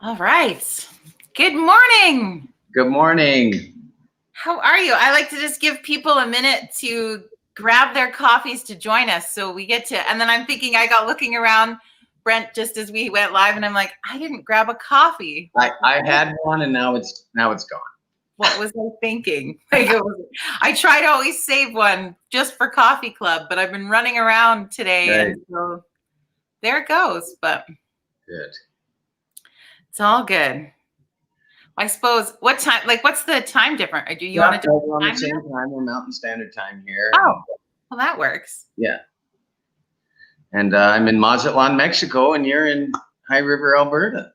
All right. Good morning. Good morning. How are you? I like to just give people a minute to grab their coffees to join us so we get to, and then I'm thinking I got looking around Brent just as we went live and I'm like, I didn't grab a coffee. I had one and now it's gone. What was I thinking? I try to always save one just for coffee club, but I've been running around today Right. and so there it goes, but Good. it's all good. I suppose what time, like what's the time difference? Do you want to do We're on the same time. We're Mountain Standard Time here. Oh, well, that works. Yeah. And I'm in Mazatlan, Mexico, and you're in High River, Alberta.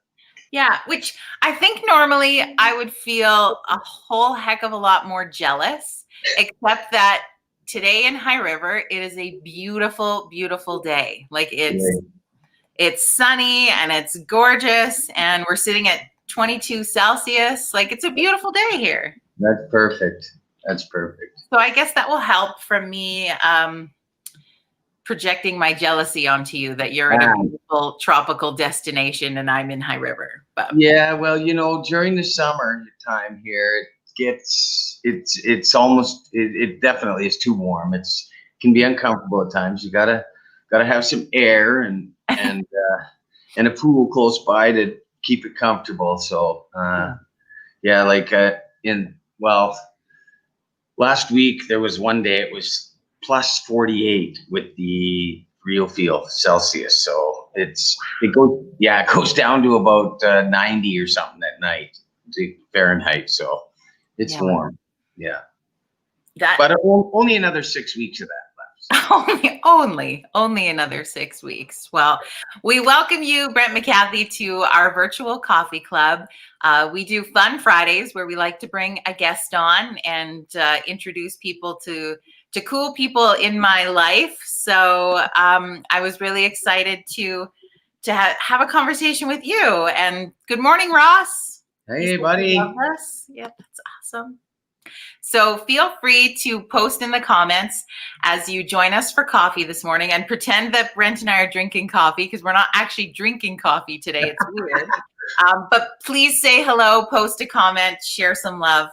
Yeah, which I think normally I would feel a whole heck of a lot more jealous, except that today in High River, it is a beautiful, beautiful day. Like it's sunny and it's gorgeous, and we're sitting at 22 Celsius. Like it's a beautiful day here. That's perfect. That's perfect. So I guess that will help from me projecting my jealousy onto you that you're in a beautiful tropical destination and I'm in High River. But yeah, well, during the summer time here, it's almost it definitely is too warm. It can be uncomfortable at times. You gotta have some air and a pool close by to keep it comfortable. So yeah, like last week there was one day it was plus 48 with the real feel Celsius. So it goes down to about 90 or something at night to Fahrenheit. So it's warm. Yeah. But only another 6 weeks of that left. Only another 6 weeks. Well, we welcome you, Brent McAthey, to our virtual coffee club. We do Fun Fridays where we like to bring a guest on and introduce people to cool people in my life. So I was really excited to have a conversation with you. And good morning, Ross. Hey, buddy. Yep, that's awesome. So feel free to post in the comments as you join us for coffee this morning and pretend that Brent and I are drinking coffee because we're not actually drinking coffee today. It's weird. But please say hello, post a comment, share some love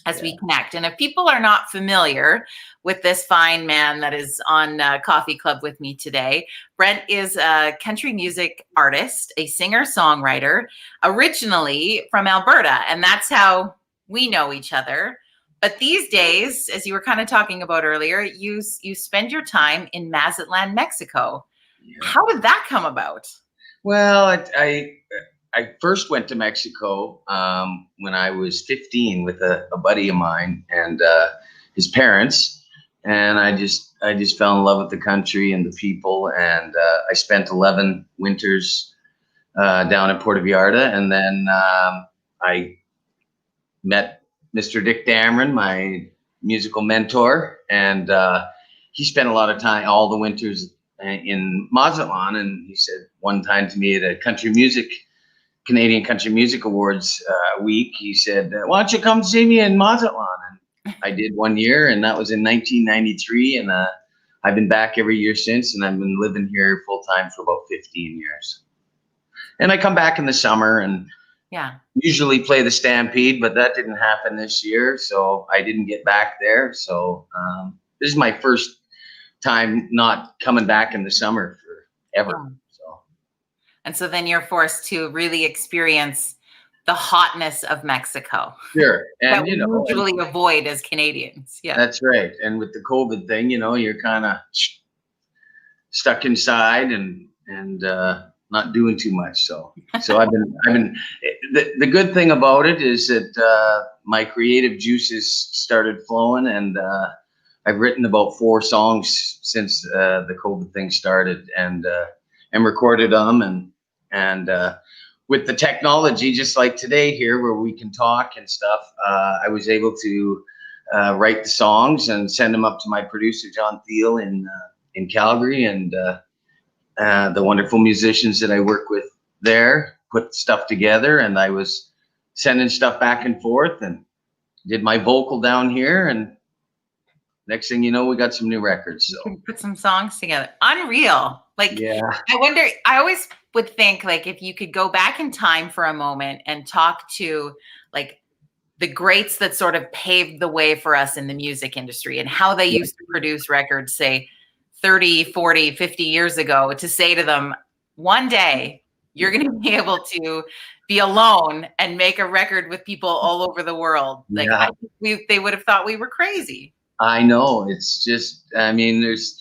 as we connect. And if people are not familiar with this fine man that is on Coffee Club with me today, Brent is a country music artist, a singer-songwriter, originally from Alberta. And that's how we know each other. But these days, as you were kind of talking about earlier, you spend your time in Mazatlan, Mexico. Yeah. How did that come about? Well, I first went to Mexico when I was 15 with a buddy of mine and his parents, and I just fell in love with the country and the people, and I spent 11 winters down in Puerto Vallarta, and then I met Mr. Dick Dameron, my musical mentor, and he spent a lot of time, all the winters in Mazatlan, and he said one time to me at a Canadian Country Music Awards week, he said, why don't you come see me in Mazatlan? And I did one year, and that was in 1993, and I've been back every year since, and I've been living here full-time for about 15 years. And I come back in the summer and usually play the Stampede, but that didn't happen this year, so I didn't get back there. So this is my first time not coming back in the summer forever. And so then you're forced to really experience the hotness of Mexico. Sure. And that we usually avoid as Canadians. Yeah. That's right. And with the COVID thing, you're kind of stuck inside and not doing too much. So I've been the good thing about it is that my creative juices started flowing, and I've written about 4 songs since the COVID thing started, and recorded them, and with the technology, just like today here, where we can talk and stuff, I was able to write the songs and send them up to my producer John Thiel in Calgary, and the wonderful musicians that I work with there put stuff together, and I was sending stuff back and forth and did my vocal down here, and next thing you know, we got some new records. You So can put some songs together. Unreal. Like, yeah, I wonder, I always would think, like, if you could go back in time for a moment and talk to, like, the greats that sort of paved the way for us in the music industry and how they used to produce records, say 30, 40, 50 years ago, to say to them, one day you're going to be able to be alone and make a record with people all over the world. Like, yeah, I think they would have thought we were crazy. I know. It's just, I mean, there's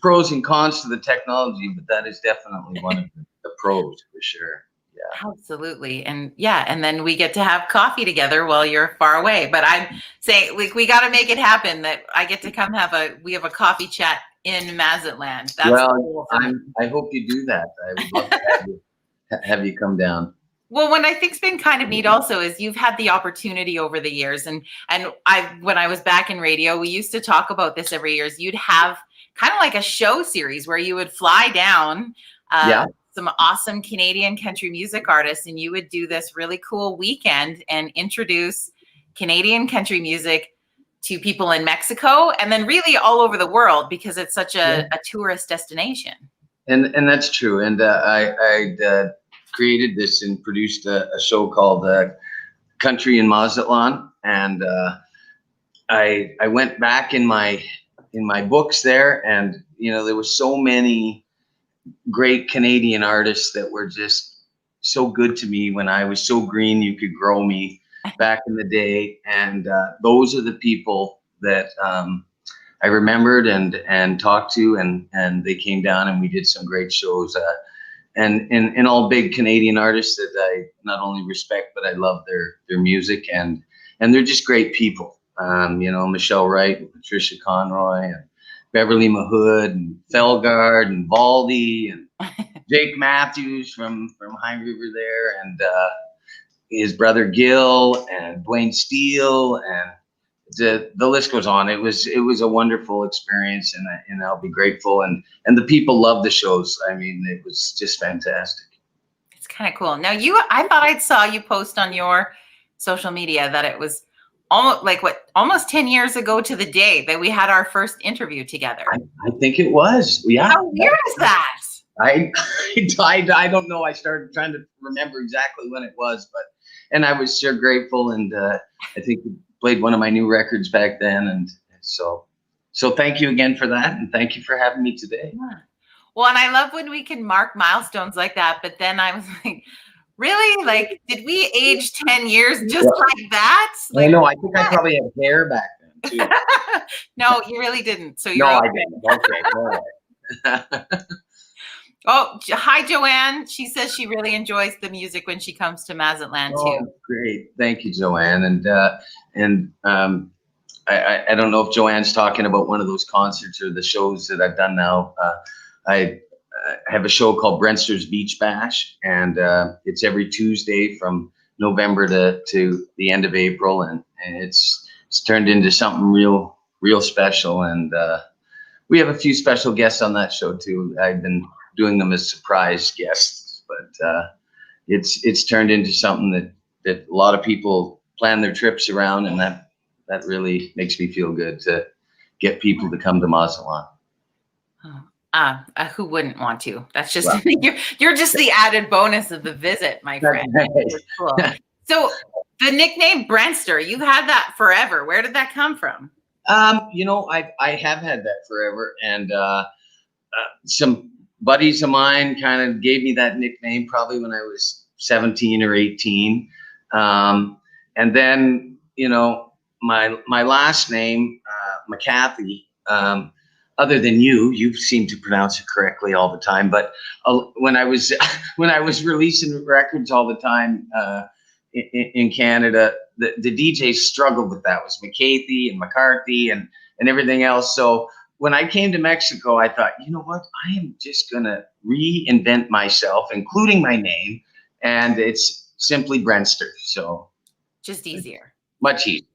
pros and cons to the technology, but that is definitely one of the pros for sure. Yeah. Absolutely. And yeah, and then we get to have coffee together while you're far away. But I'm saying, like, we got to make it happen that I get to come we have a coffee chat in Mazatlan. That's Well, the goal for me. I hope you do that. I would love to have you come down. Well, what I think's been kind of neat also is you've had the opportunity over the years, and when I was back in radio, we used to talk about this every year. Is you'd have kind of like a show series where you would fly down Yeah. some awesome Canadian country music artists, and you would do this really cool weekend and introduce Canadian country music to people in Mexico and then really all over the world because it's such a tourist destination. And that's true. And I created this and produced a show called Country in Mazatlan, and I went back in my books there, and there were so many great Canadian artists that were just so good to me when I was so green you could grow me back in the day, and those are the people that I remembered and talked to, and they came down and we did some great shows. And all big Canadian artists that I not only respect, but I love their music, and they're just great people. Michelle Wright, and Patricia Conroy, and Beverly Mahood, and Felgard, and Valdy, and Jake Matthews from High River there, and his brother Gil, and Dwayne Steele, and the list goes on. It was a wonderful experience, and I'll be grateful. And the people love the shows. I mean, it was just fantastic. It's kind of cool. Now I thought I saw you post on your social media that it was almost 10 years ago to the day that we had our first interview together. I think it was. Yeah. How weird is that? I don't know. I started trying to remember exactly when it was, and I was sure grateful. And I think we played one of my new records back then. And so thank you again for that. And thank you for having me today. Yeah. Well, and I love when we can mark milestones like that. But then I was like, really? Like, did we age 10 years just like that? Like, I know. I think I probably had hair back then, too. No, you really didn't. So you're I didn't. Okay. All right. Oh, hi, Joanne. She says she really enjoys the music when she comes to Mazatlan, too. Oh, great. Thank you, Joanne. And I don't know if Joanne's talking about one of those concerts or the shows that I've done now. I have a show called Brenster's Beach Bash, and it's every Tuesday from November to the end of April, and it's turned into something real special. And we have a few special guests on that show too. I've been doing them as surprise guests, but it's turned into something that a lot of people plan their trips around, and that really makes me feel good to get people to come to Mazatlan. Who wouldn't want to? That's just you're just the added bonus of the visit, my friend. Cool. So the nickname Brenster, you've had that forever. Where did that come from? I have had that forever, and some buddies of mine kind of gave me that nickname probably when I was 17 or 18. And then, my last name, McAthey, other than you seem to pronounce it correctly all the time. But when I was releasing records all the time in Canada, the DJs struggled with that. It was McAthey and McCarthy and everything else. So when I came to Mexico, I thought, you know what? I am just going to reinvent myself, including my name, and it's simply Brenster. So just easier. Much easier.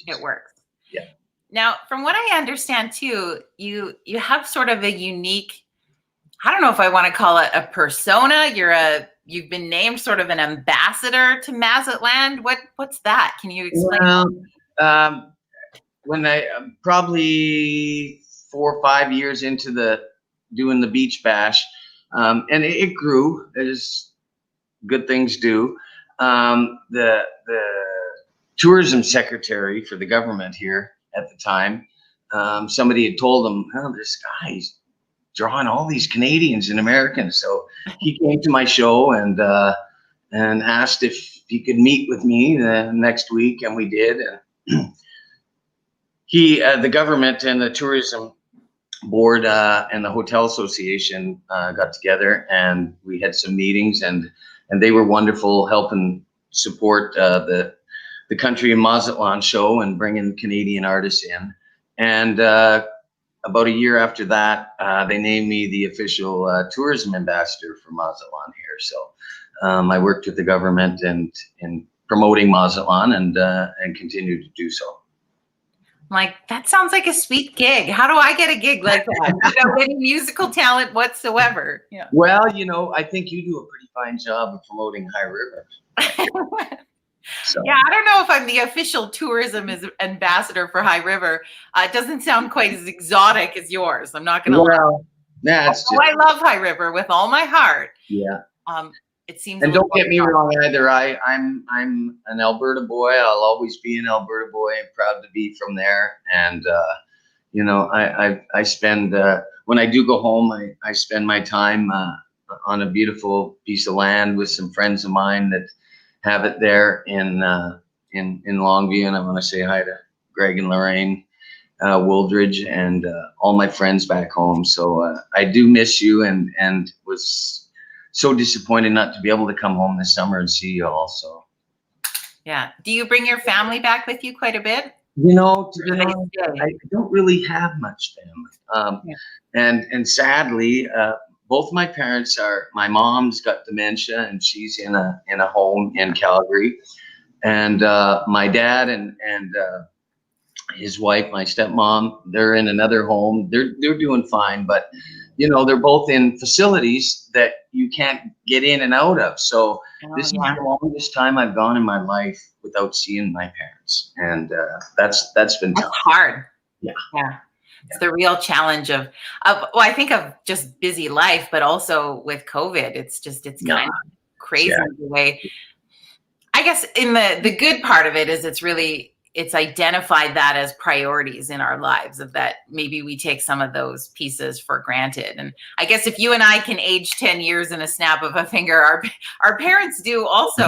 It works. Yeah. Now, from what I understand too, you have sort of a unique, I don't know if I want to call it a persona. You've been named sort of an ambassador to Mazatlan. What's that? Can you explain? Well, when I probably 4 or 5 years into doing the beach bash, and it grew as good things do. The tourism secretary for the government here at the time, somebody had told him, "Oh, this guy's drawing all these Canadians and Americans." So he came to my show and asked if he could meet with me the next week, and we did. And the government and the tourism board and the hotel association got together, and we had some meetings, and they were wonderful, helping support the country and Mazatlan show and bringing Canadian artists in. And about a year after that, they named me the official tourism ambassador for Mazatlan here. So I worked with the government and in promoting Mazatlan and continue to do so. I'm like, that sounds like a sweet gig. How do I get a gig like that without any musical talent whatsoever? Yeah. Well, I think you do a pretty fine job of promoting High River. So. Yeah, I don't know if I'm the official tourism ambassador for High River. It doesn't sound quite as exotic as yours. I'm not going to lie. Yeah, I love High River with all my heart. Yeah. It seems. And don't get me wrong either. I'm an Alberta boy. I'll always be an Alberta boy. I'm proud to be from there. And I spend when I do go home, I spend my time on a beautiful piece of land with some friends of mine that have it there in Longview. And I want to say hi to Greg and Lorraine Wooldridge and all my friends back home. So I do miss you, and was so disappointed not to be able to come home this summer and see you all. So yeah. Do you bring your family back with you quite a bit? To be honest, I don't really have much family. And sadly, both my parents my mom's got dementia, and she's in a home in Calgary. And my dad and his wife, my stepmom, they're in another home. They're doing fine, but they're both in facilities that you can't get in and out of. So this is the longest time I've gone in my life without seeing my parents, and that's been tough. Hard. Yeah. It's the real challenge of I think of just busy life, but also with COVID, it's kind of crazy the way. I guess in the good part of it is it's identified that as priorities in our lives, of that maybe we take some of those pieces for granted. And I guess if you and I can age 10 years in a snap of a finger, our parents do also.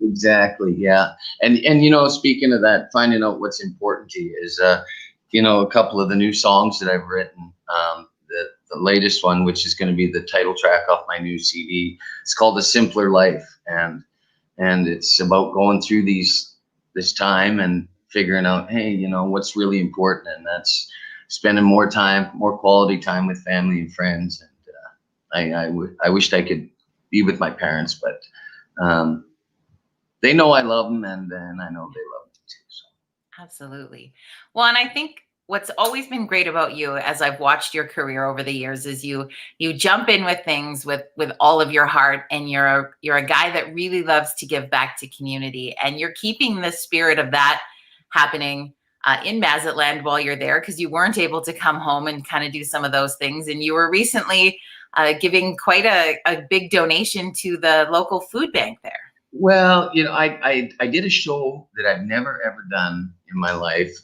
Exactly. Yeah. And speaking of that, finding out what's important to you is, a couple of the new songs that I've written, the latest one, which is going to be the title track off my new CD. It's called A Simpler Life. And it's about going through this time and figuring out, hey, what's really important, and that's spending more quality time with family and friends. And I wished I could be with my parents, but they know I love them, and I know they love me too. So. Absolutely. Well, and I think what's always been great about you, as I've watched your career over the years, is you jump in with things with all of your heart, and you're a guy that really loves to give back to community, and you're keeping the spirit of that happening in Mazatlan while you're there, because you weren't able to come home and kind of do some of those things. And you were recently giving quite a big donation to the local food bank there. Well, I did a show that I've never ever done in my life.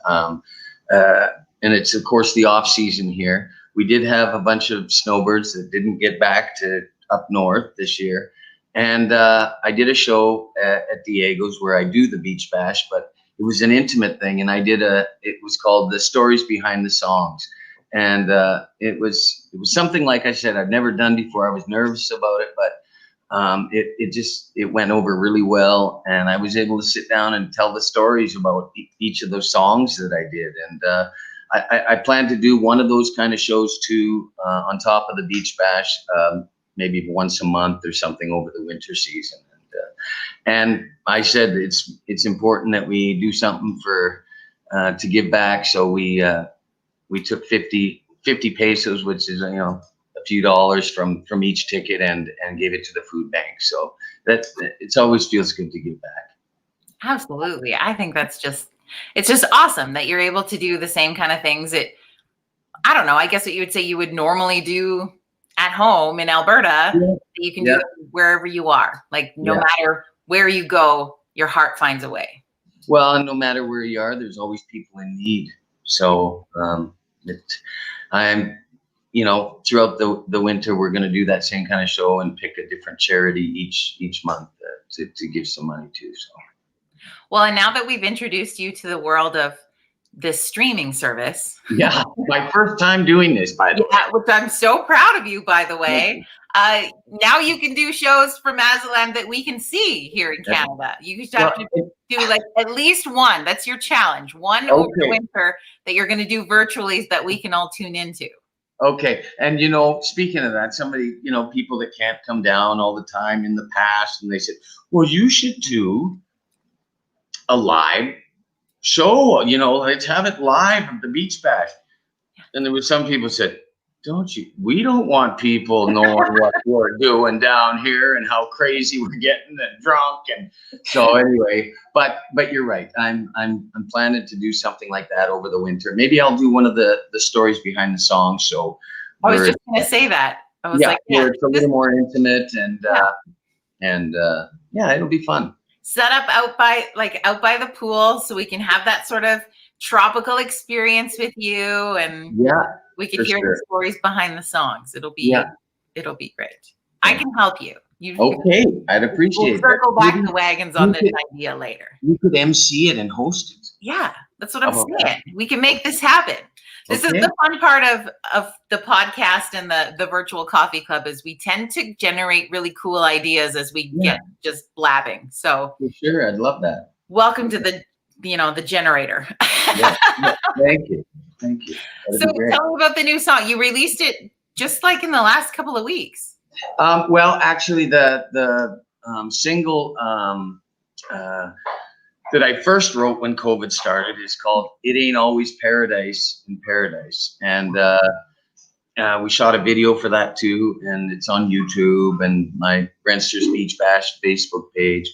And it's, of course, the off season here. We did have a bunch of snowbirds that didn't get back to up north this year. And I did a show at Diego's where I do the beach bash, but it was an intimate thing. And it was called The Stories Behind the Songs. And it was something, like I said, I've never done before. I was nervous about it, but it went over really well. And I was able to sit down and tell the stories about each of those songs that I did. And I plan to do one of those kind of shows too, on top of the beach bash, maybe once a month or something over the winter season. And I said it's important that we do something to give back. So we took 50 pesos, which is a few dollars from each ticket, and gave it to the food bank. So it always feels good to give back. Absolutely. I think that's just It's just awesome that you're able to do the same kind of things that, I don't know, I guess what you would say you would normally do at home in Alberta, that you can do wherever you are. Like no matter where you go, your heart finds a way. Well, and no matter where you are, there's always people in need. So I'm, throughout the winter, we're going to do that same kind of show and pick a different charity each month to give some money to. So. Well, and now that we've introduced you to the world of this streaming service. Yeah, my first time doing this, by the way. Which I'm so proud of you, by the way. Now you can do shows for Mazaland that we can see here in Canada. You just have to do like at least one. That's your challenge. One over the winter that you're going to do virtually that we can all tune into. Okay. And, speaking of that, somebody, people that can't come down all the time in the past, and they said, well, you should do a live show, let's have it live at the Beach Bash. And there was some people said, we don't want people knowing what we're doing down here and how crazy we're getting and drunk. And so anyway, but you're right. I'm planning to do something like that over the winter. Maybe I'll do one of the stories behind the song show. I was just going to say that. I was it's a little more intimate and it'll be fun. Set up out by the pool so we can have that sort of tropical experience with you, and we can hear the stories behind the songs. It'll be great. I can help you. I'd appreciate it. We'll circle back the wagons on this idea later. You could MC it and host it. Yeah, that's what I'm saying. We can make this happen. This is the fun part of the podcast and the virtual coffee club is we tend to generate really cool ideas as we get just blabbing. So for sure, I'd love that. Welcome to the generator. Thank you. So tell me about the new song. You released it just like in the last couple of weeks. Well, actually, the single that I first wrote when COVID started is called "It Ain't Always Paradise in Paradise," and we shot a video for that too, and it's on YouTube and my Brenster's Beach Bash Facebook page.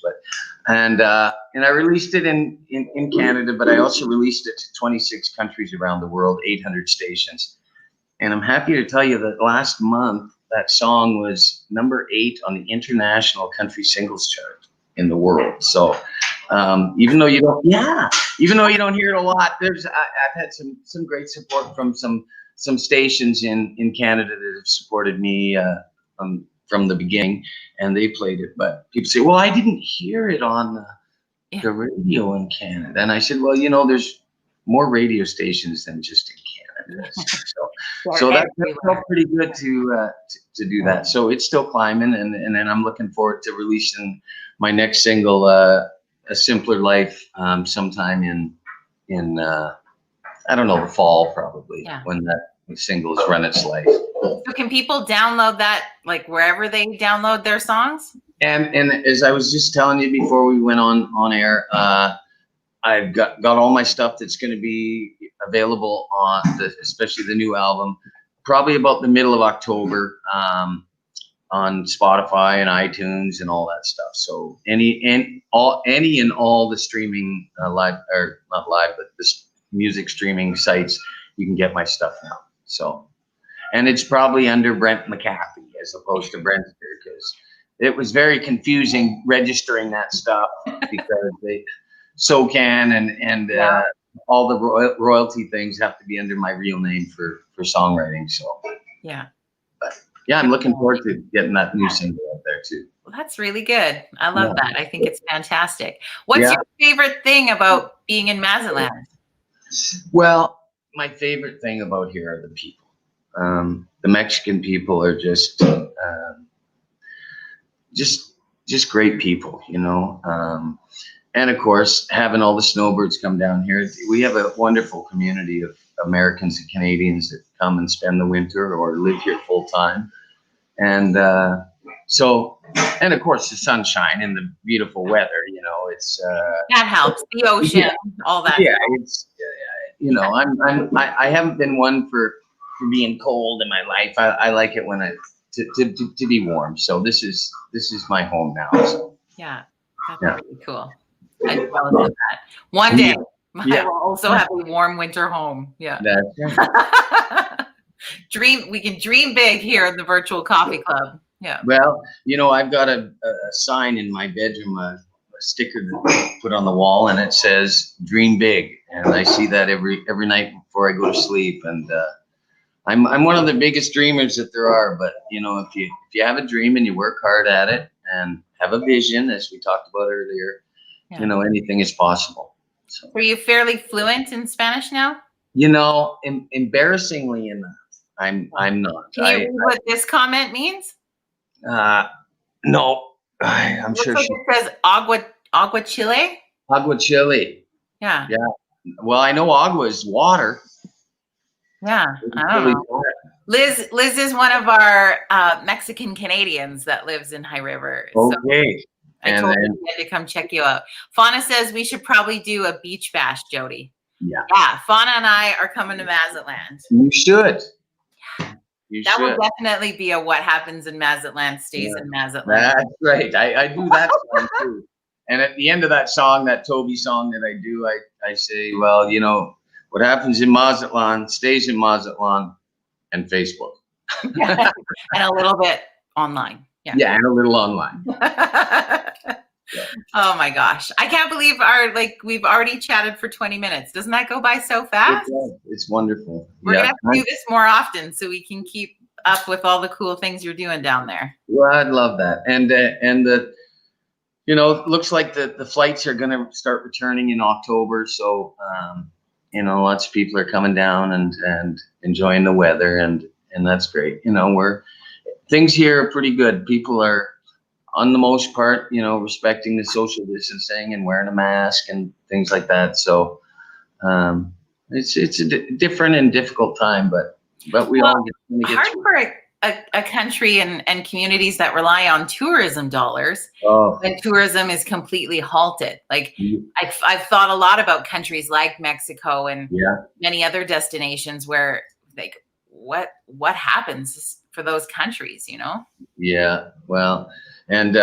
And I released it in Canada, but I also released it to 26 countries around the world, 800 stations. And I'm happy to tell you that last month that song was number 8 on the international country singles chart in the world. So even though you don't hear it a lot, I've had some great support from some stations in Canada that have supported me from the beginning, and they played it. But people say, well, I didn't hear it on the radio in Canada. And I said, well, there's more radio stations than just in Canada. So that felt pretty good to do that. So it's still climbing, and then I'm looking forward to releasing my next single, A Simpler Life, sometime in I don't know, the fall probably, when that singles run its life. So can people download that like wherever they download their songs? And as I was just telling you before we went on air, I've got all my stuff that's going to be available on especially the new album, probably about the middle of October, on Spotify and iTunes and all that stuff. So any and all the streaming live, or not live, but the music streaming sites, you can get my stuff now. So, and it's probably under Brent McAthey as opposed to Brenster, because it was very confusing registering that stuff because they SOCAN and all the royalty things have to be under my real name for songwriting. So I'm looking forward to getting that new single out there too. Well, that's really good. I love that. I think it's fantastic. What's your favorite thing about being in Mazaland? Well, my favorite thing about here are the people. The Mexican people are just great people, and of course, having all the snowbirds come down here, we have a wonderful community of Americans and Canadians that come and spend the winter or live here full time. And and of course the sunshine and the beautiful weather, it's that helps. The ocean, all that. Yeah, it's I haven't been one for being cold in my life. I like it when to be warm. So this is my home now. So. Yeah, that's really cool. I love that. One day, I will also have a warm winter home. Yeah. That's right. We can dream big here in the virtual coffee club. Yeah. Well, I've got a sign in my bedroom, a sticker that I put on the wall, and it says "Dream Big," and I see that every night before I go to sleep. And I'm one of the biggest dreamers that there are. But if you have a dream and you work hard at it and have a vision, as we talked about earlier, anything is possible. So, are you fairly fluent in Spanish now? Embarrassingly enough, I'm not. Can you read what this comment means? No, I'm sure it says agua chile. Agua chile. Yeah. Yeah. Well, I know agua is water. Yeah. I don't know. Liz is one of our Mexican Canadians that lives in High River. Okay. So I told him to come check you out. Fauna says we should probably do a beach bash, Jody. Yeah. Yeah. Fauna and I are coming to Mazatlan. You should. That will definitely be a what happens in Mazatlan stays in Mazatlan. That's right. I do that song too. And at the end of that song, that Toby song that I do, I say, well, what happens in Mazatlan stays in Mazatlan and Facebook. And a little bit online. Yeah, and a little online. Oh my gosh. I can't believe we've already chatted for 20 minutes. Doesn't that go by so fast? It's wonderful. We're going to have to do this more often so we can keep up with all the cool things you're doing down there. Well, I'd love that. And looks like the flights are going to start returning in October. So, lots of people are coming down and enjoying the weather, and that's great. Things here are pretty good. People are, on the most part, respecting the social distancing and wearing a mask and things like that. So it's a different and difficult time, but we all get hard for a country and communities that rely on tourism dollars when tourism is completely halted. I've thought a lot about countries like Mexico and many other destinations where what happens for those countries, Yeah, well, and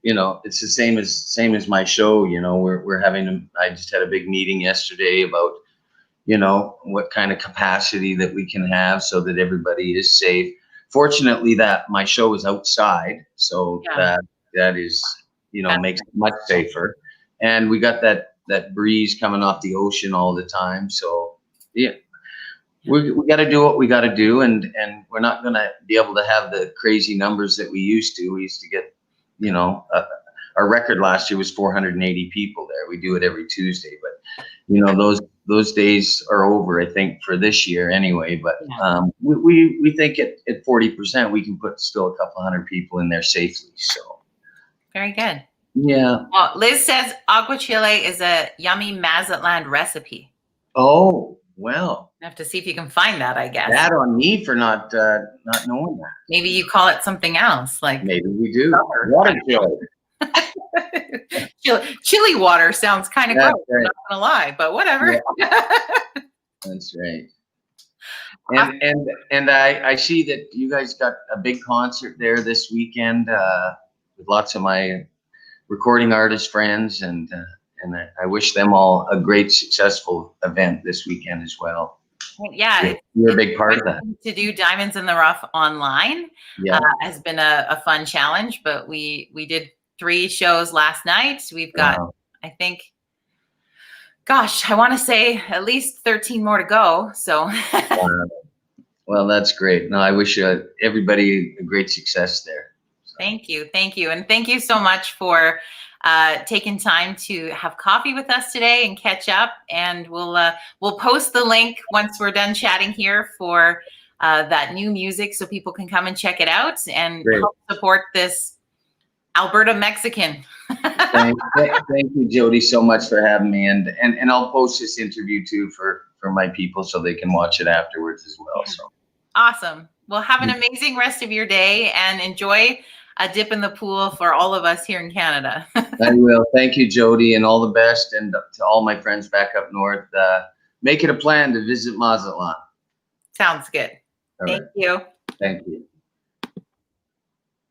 it's the same as my show. We're having I just had a big meeting yesterday about what kind of capacity that we can have so that everybody is safe. Fortunately, that my show is outside, so that is makes it much safer, and we got that breeze coming off the ocean all the time. So we got to do what we got to do, and we're not going to be able to have the crazy numbers that we used to. We used to get, our record last year was 480 people there. We do it every Tuesday, but those days are over, I think, for this year anyway. But we think at 40% we can put still a couple hundred people in there safely. So very good. Yeah. Well, Liz says agua chile is a yummy Mazatlan recipe. Oh. Well, I have to see if you can find that, I guess. That on me for not knowing that. Maybe you call it something else, maybe we do. Water chili. Chili water sounds kind of gross. Right. I'm not gonna lie, but whatever. Yeah. That's right. And I see that you guys got a big concert there this weekend with lots of my recording artist friends, and I wish them all a great, successful event this weekend as well. Yeah, you're a big part of that. To do Diamonds in the Rough online has been a fun challenge, but we did 3 shows last night. We've got, I think, gosh, I want to say at least 13 more to go. So, well, that's great. No, I wish everybody a great success there. So. Thank you, and thank you so much for taking time to have coffee with us today and catch up. And we'll post the link once we're done chatting here for that new music, so people can come and check it out and help support this Alberta Mexican. Thank you, Jody, so much for having me. And I'll post this interview too for my people so they can watch it afterwards as well. So awesome. Well, have an amazing rest of your day and enjoy a dip in the pool for all of us here in Canada. I will. Thank you, Jody, and all the best. And to all my friends back up north, make it a plan to visit Mazatlan. Sounds good. Thank you. Thank you.